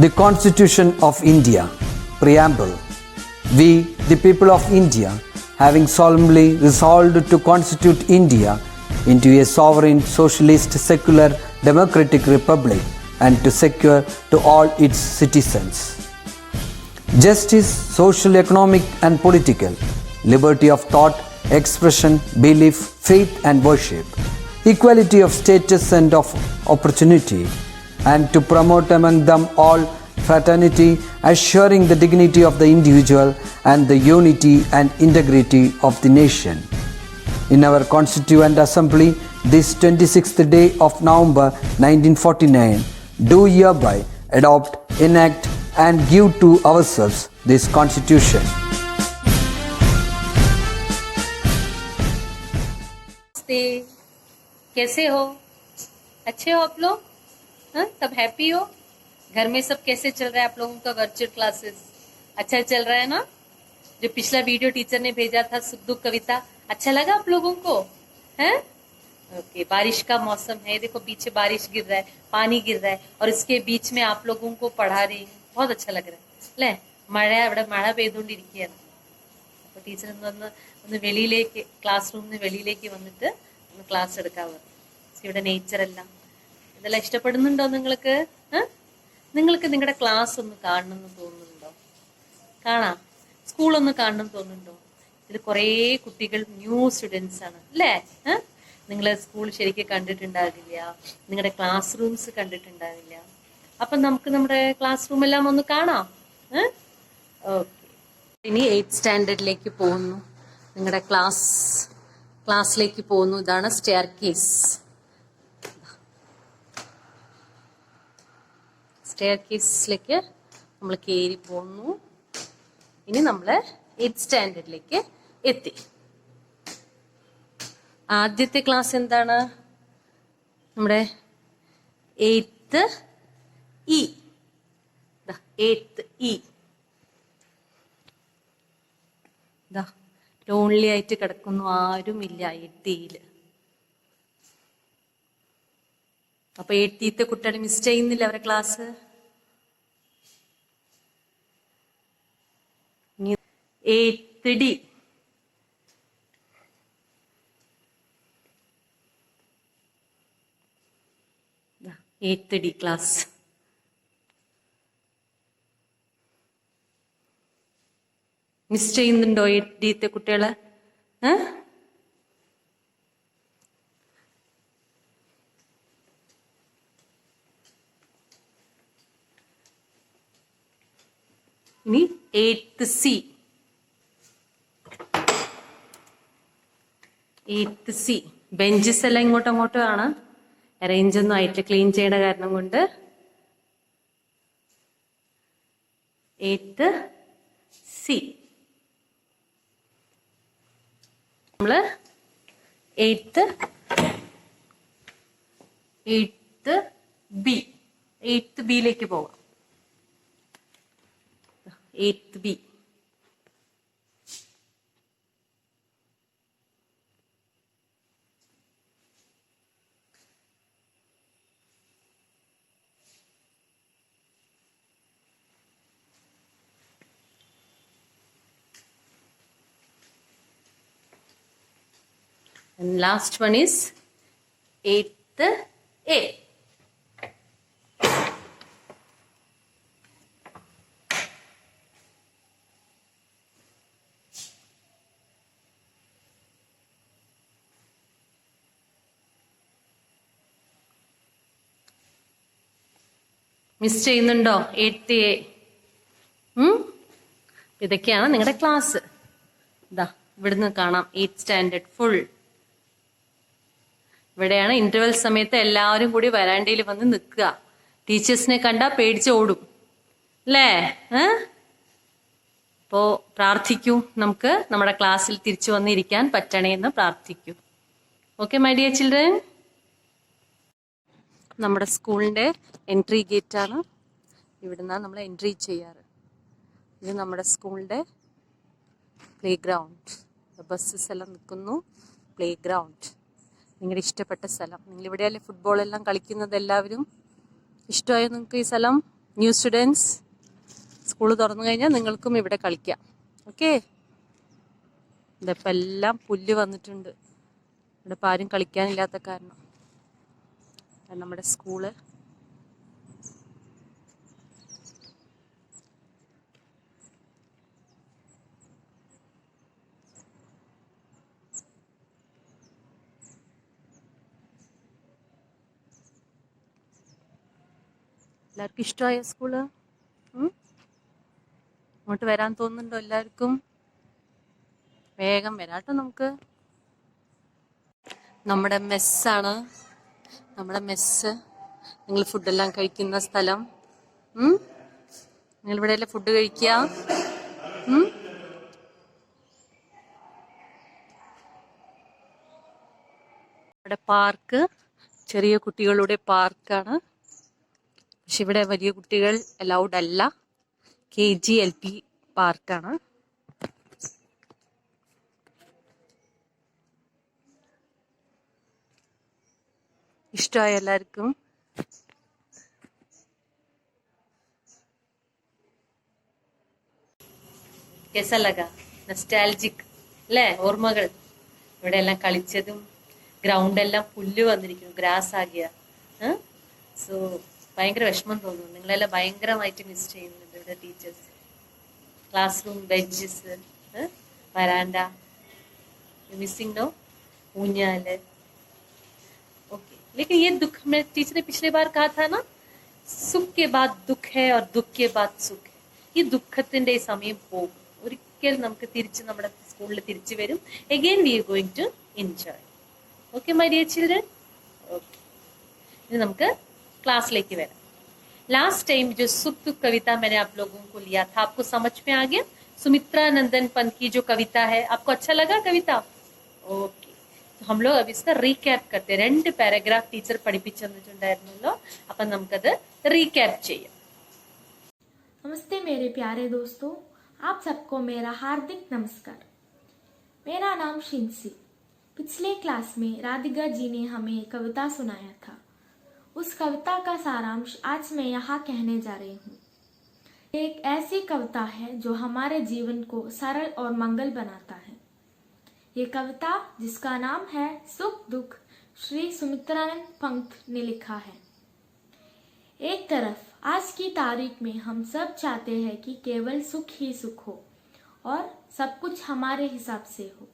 The Constitution of India, Preamble. We, the people of India, having solemnly resolved to constitute India into a sovereign, socialist, secular, democratic republic and to secure to all its citizens justice, social, economic and political, liberty of thought, expression, belief, faith and worship, equality of status and of opportunity, and to promote among them all fraternity, assuring the dignity of the individual and the unity and integrity of the nation. In our Constituent Assembly, this 26th day of November 1949, do hereby adopt, enact and give to ourselves this Constitution. नमस्ते, कैसे हो? अच्छे हो आप लोग? हाँ, सब happy हो? घर में सब कैसे चल रहा है आप लोगों का वर्चुअल क्लासेस? अच्छा चल रहा है ना? जो पिछला वीडियो टीचर ने भेजा था सुख दुख कविता, अच्छा लगा आप लोगों को? हैं? ओके, बारिश का मौसम है, देखो पीछे बारिश गिर रहा है, पानी गिर रहा है और इसके बीच में आप लोगों को पढ़ा रही हूँ, बहुत अच्छा लग रहा है അല്ലേ? ഇവിടെ മഴ പെയ്തുകൊണ്ടിരിക്കുകയാണ്. അപ്പോൾ ടീച്ചർ ഒന്ന് വെളിയിലേക്ക് ക്ലാസ് റൂമിൽ നിന്ന് വെളിയിലേക്ക് വന്നിട്ട് ഒന്ന് ക്ലാസ് എടുക്കാവ്. ഇവിടെ നേച്ചർ എല്ലാം ഇതെല്ലാം ഇഷ്ടപ്പെടുന്നുണ്ടോ നിങ്ങൾക്ക്? നിങ്ങൾക്ക് നിങ്ങളുടെ ക്ലാസ് ഒന്ന് കാണണമെന്ന് തോന്നുന്നുണ്ടോ? കാണാം, സ്കൂളൊന്ന് കാണണമെന്ന് തോന്നുന്നുണ്ടോ? ഇതിൽ കുറേ കുട്ടികൾ ന്യൂ സ്റ്റുഡൻസ് ആണ് അല്ലേ? നിങ്ങൾ സ്കൂൾ ശരിക്കും കണ്ടിട്ടുണ്ടാകില്ല, നിങ്ങളുടെ ക്ലാസ് റൂംസ് കണ്ടിട്ടുണ്ടാവില്ല. അപ്പം നമുക്ക് നമ്മുടെ ക്ലാസ് റൂം എല്ലാം ഒന്ന് കാണാം. ഓക്കെ, ഇനി 8th സ്റ്റാൻഡേർഡിലേക്ക് പോകുന്നു. നിങ്ങളുടെ ക്ലാസ്സിലേക്ക് പോകുന്നു. ഇതാണ് സ്റ്റെയർ കേസ്. സ്റ്റെയർ കേസിലേക്ക് നമ്മൾ കയറി പോകുന്നു. ഇനി നമ്മൾ 8th സ്റ്റാൻഡേർഡിലേക്ക് എത്തി. ആദ്യത്തെ ക്ലാസ് എന്താണ്? നമ്മുടെ 8th E. 8th E. Lonely ആയിട്ട് കിടക്കുന്നു, ആരുമില്ല 8th E. അപ്പൊ 8th കുട്ടികൾ മിസ് ചെയ്യുന്നില്ല അവരെ class. 8th D. 8th D class. Miss ചെയ്യുന്നുണ്ടോ 8th കുട്ടികള്? ഇനി 8th C. 8th C. Benches എല്ലാം ഇങ്ങോട്ടും അങ്ങോട്ടും ആണ്, അറേഞ്ച് ഒന്നും ആയിട്ട് ക്ലീൻ ചെയ്യണ കാരണം കൊണ്ട് 8th C. നമ്മള് 8th B. 8th Bയിലേക്ക് പോവാം. 8th B. And last one is 8th A. Miss ചെയ്യുന്നുണ്ടോ 8th A? ഇതൊക്കെയാണ് നിങ്ങളുടെ ക്ലാസ്. ഇവിടുന്ന് കാണാം 8th സ്റ്റാൻഡേർഡ് ഫുൾ. ഇവിടെയാണ് ഇന്റർവെൽ സമയത്ത് എല്ലാവരും കൂടി വരാണ്ടയിൽ വന്ന് നിൽക്കുക. ടീച്ചേഴ്സിനെ കണ്ടാ പേടിച്ച് ഓടും അല്ലേ? അപ്പോ പ്രാർത്ഥിക്കൂ, നമുക്ക് നമ്മുടെ ക്ലാസ്സിൽ തിരിച്ചു വന്നിരിക്കാൻ പറ്റണേ എന്ന് പ്രാർത്ഥിക്കൂ. Okay my dear children. നമ്മുടെ സ്കൂളിന്റെ എൻട്രി ഗേറ്റ് ആണ്. ഇവിടുന്നാണ് നമ്മൾ എൻട്രി ചെയ്യാറ്. ഇത് നമ്മുടെ സ്കൂളിന്റെ പ്ലേ ഗ്രൗണ്ട്. ബസ്സസ് എല്ലാം നിൽക്കുന്നു. പ്ലേ ഗ്രൗണ്ട് നിങ്ങളുടെ ഇഷ്ടപ്പെട്ട സ്ഥലം. നിങ്ങളിവിടെയല്ലേ ഫുട്ബോൾ എല്ലാം കളിക്കുന്നത്? എല്ലാവരും ഇഷ്ടമായോ നിങ്ങൾക്ക് ഈ സ്ഥലം? ന്യൂ സ്റ്റുഡൻസ്, സ്കൂൾ തുറന്നു കഴിഞ്ഞാൽ നിങ്ങൾക്കും ഇവിടെ കളിക്കാം. ഓക്കെ. ഇതിപ്പോൾ എല്ലാം പുല്ല് വന്നിട്ടുണ്ട്. ഇവിടെ ഇപ്പോൾ ആരും കളിക്കാനില്ലാത്ത കാരണം. നമ്മുടെ സ്കൂള് എല്ലാവർക്കും ഇഷ്ടമായ സ്കൂള്? അങ്ങോട്ട് വരാൻ തോന്നുന്നുണ്ടോ എല്ലാവർക്കും? വേഗം വരാട്ടോ. നമുക്ക് നമ്മുടെ മെസ്സാണ്. നമ്മുടെ മെസ്സ്, നിങ്ങൾ ഫുഡെല്ലാം കഴിക്കുന്ന സ്ഥലം. നിങ്ങൾ ഇവിടെയല്ലേ ഫുഡ് കഴിക്കുക? ഇവിടെ പാർക്ക്, ചെറിയ കുട്ടികളുടെ പാർക്കാണ്. പക്ഷെ ഇവിടെ വലിയ കുട്ടികൾ അലൗഡ് അല്ല. KG LP പാർക്കാണ്. ഇഷ്ടമായ എല്ലാവർക്കും? कैसा लगा? നൊസ്റ്റാൾജിക് അല്ലേ? ഓർമ്മകൾ. ഇവിടെ എല്ലാം കളിച്ചതും ഗ്രൗണ്ട് എല്ലാം പുല്ല് വന്നിരിക്കുന്നു, ഗ്രാസ് ആകിയ. സോ ഭയങ്കര വിഷമം തോന്നുന്നു. നിങ്ങളെല്ലാം ഭയങ്കരമായിട്ട് മിസ് ചെയ്യുന്നുണ്ട് ഇവിടെ. ടീച്ചേഴ്സ്, ക്ലാസ് റൂം, ബെഞ്ചസ്, വരാൻഡ, मिसिंग नो? ऊंचाले. ओके, लेकिन ये दुख में टीचर ने पिछले बार कहा था ना, सुख के बाद दुख है और दुख के बाद सुख है. ഈ ദുഃഖത്തിന്റെ സമയം പോകും. ഒരിക്കൽ നമുക്ക് തിരിച്ച് നമ്മുടെ സ്കൂളിൽ തിരിച്ചു വരും. Again we are going to enjoy. Okay my dear children? Okay, ഇനി നമുക്ക് क्लासलेके वरा. लास्ट टाइम जो सुख दुख कविता मैंने आप लोगों को लिया था, आपको समझ में आ गया? सुमित्रा नंदन पंत की जो कविता है, आपको अच्छा लगा कविता? ओके, तो हम लोग अब इसका റീക്യാപ്പ് करते हैं. 2 പാരഗ്രാഫ് ടീച്ചർ പഠിപ്പിച്ചു തന്നിട്ടുണ്ടായിരുന്നല്ലോ. അപ്പം നമുക്കത് റീക്യാപ്പ് ചെയ്യാം. नमस्ते मेरे प्यारे दोस्तों, आप सबको मेरा हार्दिक नमस्कार. मेरा नाम शिंसी. पिछले क्लास में राधिका जी ने हमें कविता सुनाया था. उस कविता का सारांश आज मैं यहाँ कहने जा रही हूँ. एक ऐसी कविता है जो हमारे जीवन को सरल और मंगल बनाता है. ये कविता, जिसका नाम है सुख दुख, श्री सुमित्रानंद पंत ने लिखा है. एक तरफ आज की तारीख में हम सब चाहते हैं कि केवल सुख ही सुख हो और सब कुछ हमारे हिसाब से हो.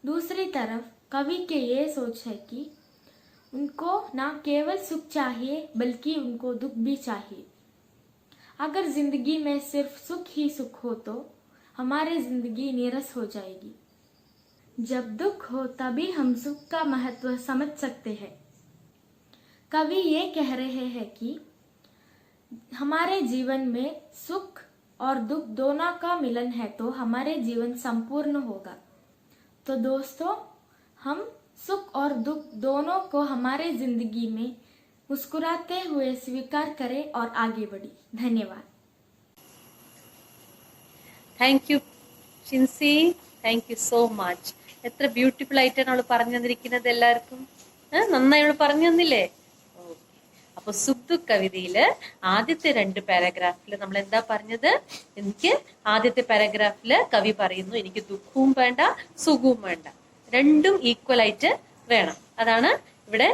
दूसरी तरफ कवि के ये सोच है कि उनको ना केवल सुख चाहिए बल्कि उनको दुख भी चाहिए. अगर जिंदगी में सिर्फ सुख ही सुख हो तो हमारी जिंदगी नीरस हो जाएगी. जब दुख हो तभी हम सुख का महत्व समझ सकते हैं. कवि ये कह रहे हैं कि हमारे जीवन में सुख और दुख दोनों का मिलन है तो हमारे जीवन संपूर्ण होगा. तो दोस्तों, हम सुख और दुख दोनों को हमारे जिंदगी में मुस्कुराते हुए स्वीकार करें और आगे बढ़े. धन्यवाद. Thank you Shincy, thank you so much. എത്ര ബ്യൂട്ടിഫുൾ ആയിട്ടാണ് അവള് പറഞ്ഞു തന്നിരിക്കുന്നത്. എല്ലാവർക്കും നന്നായി അവള് പറഞ്ഞു തന്നില്ലേ? ഓക്കെ, അപ്പൊ സുഖ് ദുഃഖ് കവിതയില് ആദ്യത്തെ 2 പാരഗ്രാഫില് നമ്മൾ എന്താ പറഞ്ഞത്? എനിക്ക് ആദ്യത്തെ പാരഗ്രാഫില് കവി പറയുന്നു, എനിക്ക് ദുഃഖവും വേണ്ട സുഖവും വേണ്ട, രണ്ടും ഈക്വൽ ആയിട്ട് വേണം. അതാണ് ഇവിടെ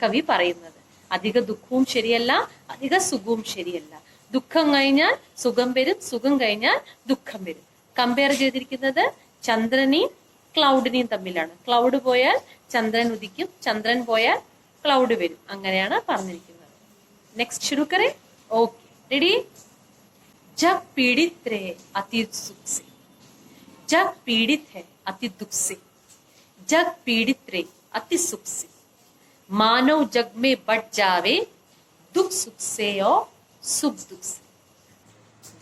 കവി പറയുന്നത്. അധിക ദുഃഖവും ശരിയല്ല, അധിക സുഖവും ശരിയല്ല. ദുഃഖം കഴിഞ്ഞാൽ സുഖം വരും, സുഖം കഴിഞ്ഞാൽ ദുഃഖം വരും. കമ്പയർ ചെയ്തിരിക്കുന്നത് ചന്ദ്രനെയും ക്ലൗഡിനെയും തമ്മിലാണ്. ക്ലൗഡ് പോയാൽ ചന്ദ്രൻ ഉദിക്കും, ചന്ദ്രൻ പോയാൽ ക്ലൗഡ് വരും. അങ്ങനെയാണ് പറഞ്ഞിരിക്കുന്നത്. നെക്സ്റ്റ് शुरू करें. Okay, ready? जब पीड़ित रहे अति सुख से, जब पीड़ित है अति दुख से, जग पीड़ित रहे अति सुख से, मानव जग में बढ़ जावे दुख सुख से और सुख दुख से.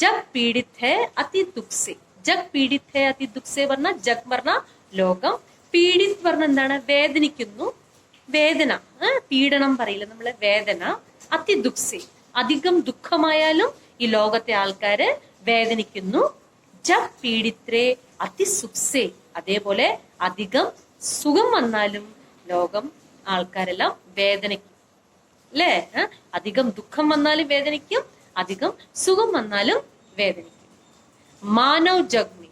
जग पीड़ित है अति दुख से, जग पीड़ित है अति दुख से वरना जग वरना ലോകം, പീഡിത് പറഞ്ഞ എന്താണ്? വേദനിക്കുന്നു, വേദന, പീഡനം പറയില്ല നമ്മള്, വേദന. അതിദുഃഖസേ, അധികം ദുഃഖമായാലും ഈ ലോകത്തെ ആൾക്കാര് വേദനിക്കുന്നു. ജബ് പീഡിത്രേ അതിസുഖസേ, അതേപോലെ അധികം സുഖം വന്നാലും ലോകം ആൾക്കാരെല്ലാം വേദനിക്കും അല്ലേ? അധികം ദുഃഖം വന്നാലും വേദനിക്കും, അധികം സുഖം വന്നാലും വേദനിക്കും. Manav jug may,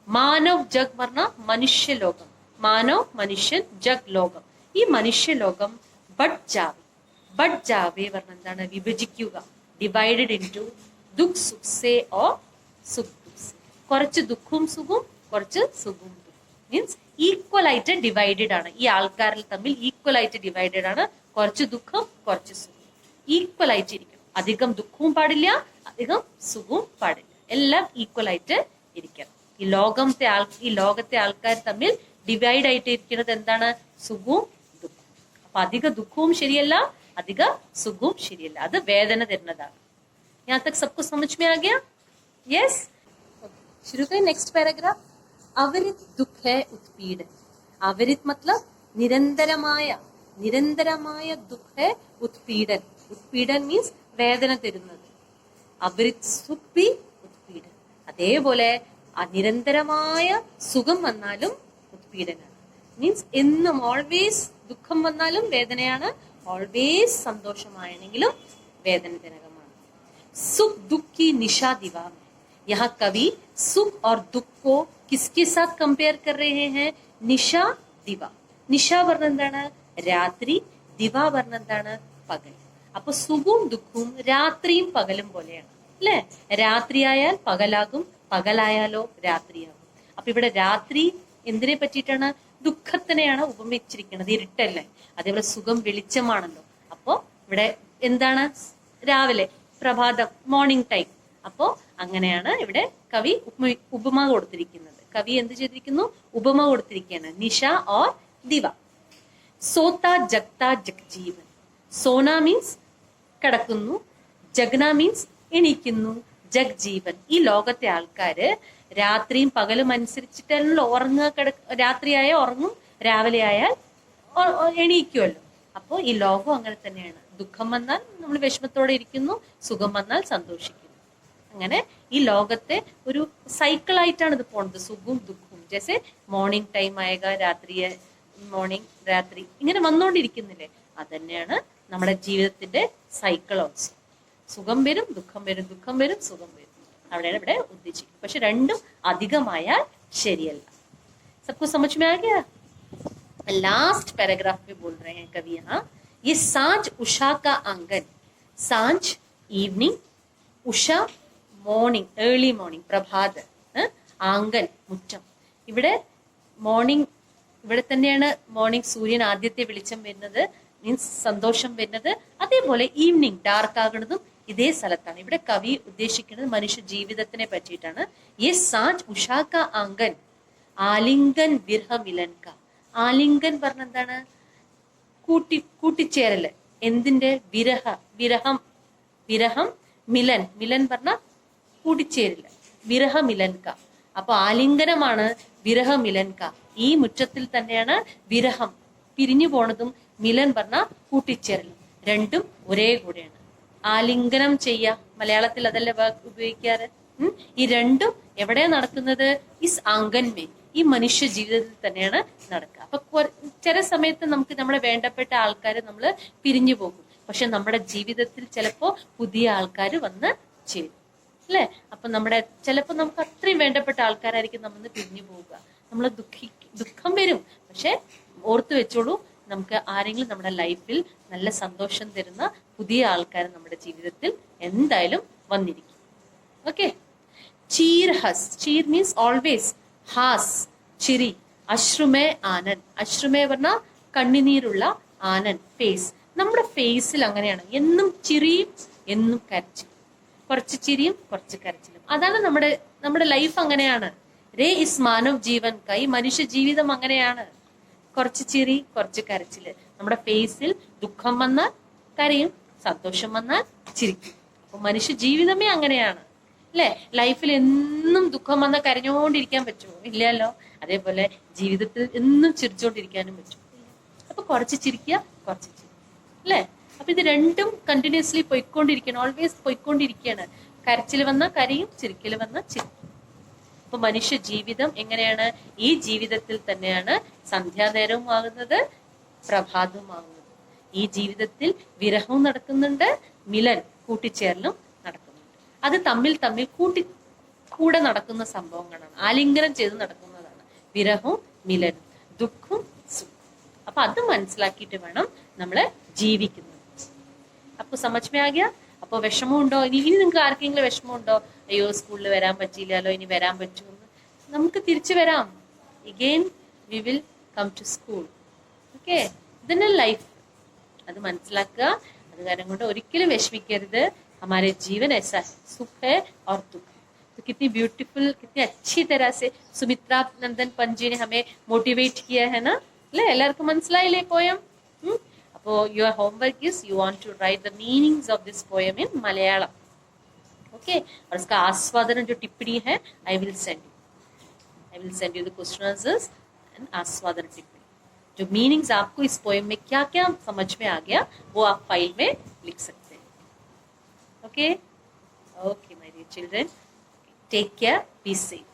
Manav jug പറഞ്ഞ മനുഷ്യലോകം, മാനവ് മനുഷ്യൻ, ജഗ് ലോകം, ഈ മനുഷ്യലോകം ബഡ് ജാവേ, ബഡ് ജാവേ പറഞ്ഞ എന്താണ്? വിഭജിക്കുക. ഡിവൈഡഡ് ഇൻടു ദുഃഖ് സുഖ് സേ ഓർ സുഖ് ദുഃഖ് സേ, കുറച്ച് ദുഃഖവും സുഖവും കുറച്ച് സുഖവും ദുഃഖം, മീൻസ് ഈക്വൽ ആയിട്ട് ഡിവൈഡഡ് ആണ്. ഈ ആൾക്കാരിൽ തമ്മിൽ ഈക്വൽ ആയിട്ട് ഡിവൈഡഡ് ആണ്. കുറച്ച് ദുഃഖം കുറച്ച് സുഖം, ഈക്വൽ ആയിട്ടിരിക്കും. അധികം ദുഃഖവും പാടില്ല, അധികം സുഖവും പാടില്ല, എല്ലാം ഈക്വൽ ആയിട്ട് ഇരിക്കണം. ഈ ലോകത്തെ ആൾക്കാർ തമ്മിൽ ഡിവൈഡ് ആയിട്ട് ഇരിക്കുന്നത് എന്താണ്? സുഖവും ദുഃഖവും. അപ്പൊ അധിക ദുഃഖവും ശരിയല്ല, അധിക സുഖവും ശരിയല്ല, അത് വേദന തരുന്നതാണ്. यहाँ तक सबको समझ में आ गया? यस, शुरू करें नेक्स्ट पैराग्राफ. अविरित दुख है उत्पीड़न. अविरित मतलब നിരന്തരമായ ദുഃഖ है उत्पीड़न. उत्पीड़न മീൻസ് വേദന തരുന്നത്. അവിരിത് സുഖ് ബി ഉത്പീഡൻ. അതേപോലെ നിരന്തരമായ സുഖം വന്നാലും ഉത്പീഡനാണ്. മീൻസ് എന്നും ഓൾവേസ് ദുഃഖം വന്നാലും വേദനയാണ്, ഓൾവേസ് സന്തോഷമായെങ്കിലും വേദനജനകമാണ്. सुख दुख की निशा दिवा में, यहाँ कवि सुख और दुख को किसके साथ कंपेयर कर रहे हैं? निशा दिवा. നിശ പറഞ്ഞ എന്താണ്? രാത്രി. ദിവ പറഞ്ഞ എന്താണ്? പകൽ. അപ്പൊ സുഖവും ദുഃഖവും രാത്രിയും പകലും പോലെയാണ് അല്ലെ? രാത്രിയായാൽ പകലാകും, പകലായാലോ രാത്രിയാകും. അപ്പൊ ഇവിടെ രാത്രി എന്തിനെ പറ്റിയിട്ടാണ്? ദുഃഖത്തിനെയാണ് ഉപമിച്ചിരിക്കുന്നത്, ഇരുട്ടല്ലേ. അതേപോലെ സുഖം വെളിച്ചമാണല്ലോ. അപ്പോ ഇവിടെ എന്താണ്? രാവിലെ, പ്രഭാതം, മോർണിംഗ് ടൈം. അപ്പോ അങ്ങനെയാണ് ഇവിടെ കവി ഉപമ കൊടുത്തിരിക്കുന്നത്. കവി എന്ത് ചെയ്തിരിക്കുന്നു? ഉപമ കൊടുത്തിരിക്കുകയാണ്. നിശ ഓർ ദിവ. സോത്ത ജഗ്ത ജഗ്ജീവൻ. സോന മീൻസ് കിടക്കുന്നു, ജഗ്ന മീൻസ് എണീക്കുന്നു, ജഗ്ജീവൻ ഈ ലോകത്തെ ആൾക്കാര് രാത്രിയും പകലും അനുസരിച്ചിട്ടല്ലോ ഉറങ്ങുക. രാത്രിയായ ഉറങ്ങും, രാവിലെ ആയാൽ എണീക്കുമല്ലോ. അപ്പോ ഈ ലോകം അങ്ങനെ തന്നെയാണ്. ദുഃഖം വന്നാൽ നമ്മൾ വിഷമത്തോടെ ഇരിക്കുന്നു, സുഖം വന്നാൽ സന്തോഷിക്കുന്നു. അങ്ങനെ ഈ ലോകത്തെ ഒരു സൈക്കിളായിട്ടാണ് ഇത് പോണത്, സുഖവും ദുഃഖവും. ജैसे മോർണിംഗ് ടൈം ആയക, രാത്രിയെ മോർണിംഗ്, രാത്രി ഇങ്ങനെ വന്നുകൊണ്ടിരിക്കുന്നില്ലേ? അതന്നെയാണ് നമ്മുടെ ജീവിതത്തിന്റെ സൈക്കിൾ ഓൾസോ. സുഖം വരും, ദുഃഖം വരും, ദുഃഖം വരും, സുഖം വരും. അവിടെയാണ് ഇവിടെ ഉദ്ദേശിക്കുന്നത്. പക്ഷെ രണ്ടും അധികമായാൽ ശരിയല്ല. सबको समझ में आ गया? लास्ट पैराग्राफ में बोल रहे हैं कवि यहाँ, ये सांझ उषा का आंगन. सांझ evening, Usha morning, early morning, പ്രഭാത, ആംഗൻ മുറ്റം. ഇവിടെ മോർണിംഗ്, ഇവിടെ തന്നെയാണ് മോർണിംഗ്, സൂര്യൻ ആദ്യത്തെ വെളിച്ചം വരുന്നത്, മീൻസ് സന്തോഷം വരുന്നത്. അതേപോലെ ഈവനിങ് ഡാർക്ക് ആകുന്നതും ഇതേ സ്ഥലത്താണ്. ഇവിടെ കവി ഉദ്ദേശിക്കുന്നത് മനുഷ്യ ജീവിതത്തിനെ പറ്റിയിട്ടാണ്. യെ സാഞ്ച് ഉഷാ കാ ആംഗൻ ആലിംഗൻ വിരഹ മിലൻ കാ. ആലിംഗൻ പറഞ്ഞ എന്താണ്? കൂട്ടിച്ചേരല്. എന്തിന്റെ? വിരഹം. മിലൻ, മിലൻ പറഞ്ഞ കൂട്ടിച്ചേരില്ല. വിരഹ മിലൻ കാ. അപ്പൊ ആലിംഗനമാണ് വിരഹ മിലൻ കാ. ഈ മുറ്റത്തിൽ തന്നെയാണ് വിരഹം, പിരിഞ്ഞു പോണതും, മിലൻ പറഞ്ഞ കൂട്ടിച്ചേരലും. രണ്ടും ഒരേ കൂടെയാണ്. ആലിംഗനം ചെയ്യാ, മലയാളത്തിൽ അതല്ലേ ഉപയോഗിക്കാറ്. ഈ രണ്ടും എവിടെയാ നടക്കുന്നത്? ഇസ് ആംഗൻമേ, ഈ മനുഷ്യ ജീവിതത്തിൽ തന്നെയാണ് നടക്കുക. അപ്പൊ ചില സമയത്ത് നമുക്ക് നമ്മുടെ വേണ്ടപ്പെട്ട ആൾക്കാർ നമ്മൾ പിരിഞ്ഞു പോകും. പക്ഷെ നമ്മുടെ ജീവിതത്തിൽ ചിലപ്പോ പുതിയ ആൾക്കാർ വന്ന് ചേരും അല്ലെ? അപ്പൊ ചിലപ്പോ നമുക്ക് അത്രയും വേണ്ടപ്പെട്ട ആൾക്കാരായിരിക്കും നമ്മൾ പിരിഞ്ഞു പോവുക. നമ്മൾ ദുഃഖം വരും. പക്ഷെ ഓർത്തു വെച്ചോളൂ, നമുക്ക് ആരെങ്കിലും നമ്മുടെ ലൈഫിൽ നല്ല സന്തോഷം തരുന്ന പുതിയ ആൾക്കാർ നമ്മുടെ ജീവിതത്തിൽ എന്തായാലും വന്നിരിക്കും. Okay. Cheer has. Cheer means always. Has ചിരി. അശ്രുമേ ആനന്ദ്. അശ്രുമേ പറഞ്ഞ കണ്ണിനീരുള്ള ആനന്ദ് ഫേസ്. നമ്മുടെ ഫേസിൽ അങ്ങനെയാണ്, എന്നും ചിരിയും എന്നും കരച്ചിലും. കുറച്ച് ചിരിയും കുറച്ച് കരച്ചിലും. അതാണ് നമ്മുടെ ലൈഫ് അങ്ങനെയാണ്. രേ ഇസ് മാനവ് ജീവൻ കാ. ഈ മനുഷ്യ ജീവിതം അങ്ങനെയാണ്. കുറച്ച് ചിരി കുറച്ച് കരച്ചില്. നമ്മുടെ ഫേസിൽ ദുഃഖം വന്നാൽ കരയും, സന്തോഷം വന്നാൽ ചിരിക്കും. അപ്പൊ മനുഷ്യ ജീവിതമേ അങ്ങനെയാണ് അല്ലെ? ലൈഫിൽ എന്നും ദുഃഖം വന്നാൽ കരഞ്ഞോണ്ടിരിക്കാൻ പറ്റുമോ? ഇല്ലല്ലോ. അതേപോലെ ജീവിതത്തിൽ എന്നും ചിരിച്ചോണ്ടിരിക്കാനും പറ്റും. അപ്പൊ കുറച്ച് ചിരിക്കുക, കുറച്ച് ചിരി അല്ലെ? അപ്പൊ ഇത് രണ്ടും കണ്ടിന്യൂസ്ലി പോയിക്കൊണ്ടിരിക്കണം, ഓൾവേസ് പോയിക്കൊണ്ടിരിക്കുകയാണ്. കരച്ചിൽ വന്നാൽ കരയും, ചിരിക്കൽ വന്നാൽ ചിരിക്കും. അപ്പൊ മനുഷ്യ ജീവിതം എങ്ങനെയാണ്? ഈ ജീവിതത്തിൽ തന്നെയാണ് സന്ധ്യാനേരവും ആകുന്നത്, പ്രഭാതവും ആകുന്നത്. ഈ ജീവിതത്തിൽ വിരഹവും നടക്കുന്നുണ്ട്, മിലൻ കൂട്ടിച്ചേരലും നടക്കുന്നുണ്ട്. അത് തമ്മിൽ തമ്മിൽ കൂടെ നടക്കുന്ന സംഭവങ്ങളാണ്, ആലിംഗനം ചെയ്ത് നടക്കുന്നതാണ് വിരഹവും മിലനും ദുഃഖവും സുഖം. അപ്പൊ അത് മനസ്സിലാക്കിയിട്ട് വേണം നമ്മള് ജീവിക്കുന്നത്. അപ്പൊ സമജ്മേ ആ ഗയാ? അപ്പൊ വിഷമമുണ്ടോ? ഇനി നിങ്ങൾക്ക് ആർക്കെങ്കിലും വിഷമമുണ്ടോ? അയ്യോ സ്കൂളിൽ വരാൻ പറ്റിയില്ലല്ലോ, ഇനി വരാൻ പറ്റുമെന്ന്. നമുക്ക് തിരിച്ചു വരാം. again we will come to school. Okay, ഇതന്നെ ലൈഫ്. അത് മനസ്സിലാക്കുക. അത് കാരണം കൊണ്ട് ഒരിക്കലും വിഷമിക്കരുത്. हमारे जीवन ऐसा है, सुख है और दुख है. तो कितनी ब्यूटीफुल, कितनी अच्छी तरह से सुमित्रा नंदन पंत जी ने हमें मोटिवेट किया है ना. അല്ലേ, എല്ലാവർക്കും മനസ്സിലായില്ലേ പോയം? അപ്പോൾ your homework is you want to write the meanings of this poem in Malayalam. Okay, और उसका आस्वादन जो टिप्पणी है I will send you the question answers and आस्वादन टिप्पणी. जो मीनिंग्स आपको इस पोएम में क्या क्या समझ में आ गया वो आप फाइल में लिख सकते हैं. Okay, my dear children, take care, be safe.